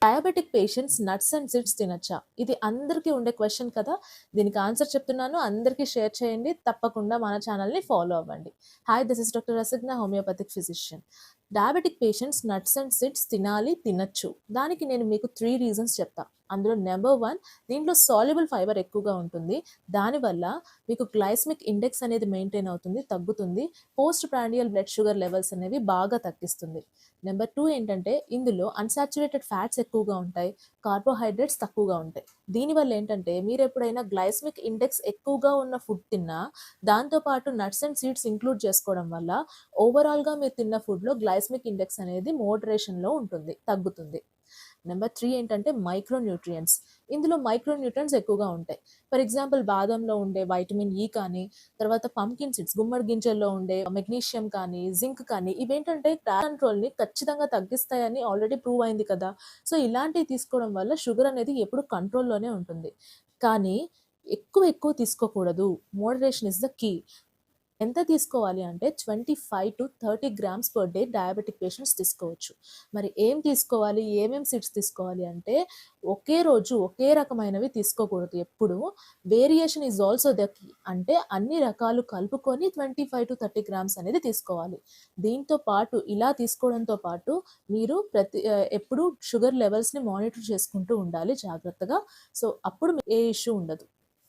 Diabetic patients nuts and seeds తినొచ్చా? ఇది అందరికీ ఉండే క్వెషన్ కదా! దీనికి ఆన్సర్ చెప్తున్నాను. అందరికీ షేర్ చేయండి. తప్పకుండా మన ఛానల్‌ని ఫాలో అవ్వండి. Hi, this is doctor Rasagna, homoeopathic physician. Diabetic patients nuts and seeds తినాలి, తినొచ్చు. దానికి నేను మీకు 3 రీజన్స్ చెప్తా. అందులో నెంబర్ 1, దీంట్లో సాల్యుబుల్ ఫైబర్ ఎక్కువగా ఉంటుంది. దానివల్ల మీకు గ్లైసెమిక్ ఇండెక్స్ అనేది మెయింటైన్ అవుతుంది, తగ్గుతుంది. Post prandial blood sugar levels అనేవి బాగా తగ్గిస్తుంది. నెంబర్ 2 ఏంటంటే ఇందులో అన్సాచురేటెడ్ ఫ్యాట్స్ ఎక్కువగా ఉంటాయి, కార్బోహైడ్రేట్స్ తక్కువగా ఉంటాయి. దీనివల్ల ఏంటంటే మీరు ఎప్పుడైనా గ్లైసెమిక్ ఇండెక్స్ ఎక్కువగా ఉన్న ఫుడ్ తిన్నా దాంతోపాటు నట్స్ అండ్ సీడ్స్ ఇంక్లూడ్ చేసుకోవడం వల్ల ఓవరాల్గా మీరు తిన్న ఫుడ్లో గ్లైసెమిక్ ఇండెక్స్ అనేది మోడరేషన్లో ఉంటుంది, తగ్గుతుంది. నెంబర్ 3 ఏంటంటే మైక్రోన్యూట్రియంట్స్. ఇందులో మైక్రోన్యూట్రియంట్స్ ఎక్కువగా ఉంటాయి. ఫర్ ఎగ్జాంపుల్ బాదంలో ఉండే వైటమిన్ ఈ కానీ, తర్వాత పంకిన్ సీడ్స్ గుమ్మడి గింజల్లో ఉండే మెగ్నీషియం కానీ, జింక్ కానీ ఇవేంటంటే కంట్రోల్ని ఖచ్చితంగా తగ్గిస్తాయని ఆల్రెడీ ప్రూవ్ అయింది కదా. సో ఇలాంటివి తీసుకోవడం వల్ల షుగర్ అనేది ఎప్పుడు కంట్రోల్లోనే ఉంటుంది. కానీ ఎక్కువ ఎక్కువ తీసుకోకూడదు. Moderation is the key. ఎంత తీసుకోవాలి అంటే 25-30 grams per day diabetic patients తీసుకోవచ్చు. మరి ఏం తీసుకోవాలి, ఏమేం సీడ్స్ తీసుకోవాలి అంటే ఒకే రోజు ఒకే రకమైనవి తీసుకోకూడదు ఎప్పుడు. Variation is also the key. అంటే అన్ని రకాలు కలుపుకొని 25-30 గ్రామ్స్ అనేది తీసుకోవాలి. దీంతో పాటు ఇలా తీసుకోవడంతో పాటు మీరు ఎప్పుడు షుగర్ లెవెల్స్ని మానిటర్ చేసుకుంటూ ఉండాలి జాగ్రత్తగా. సో అప్పుడు ఏ ఇష్యూ ఉండదు.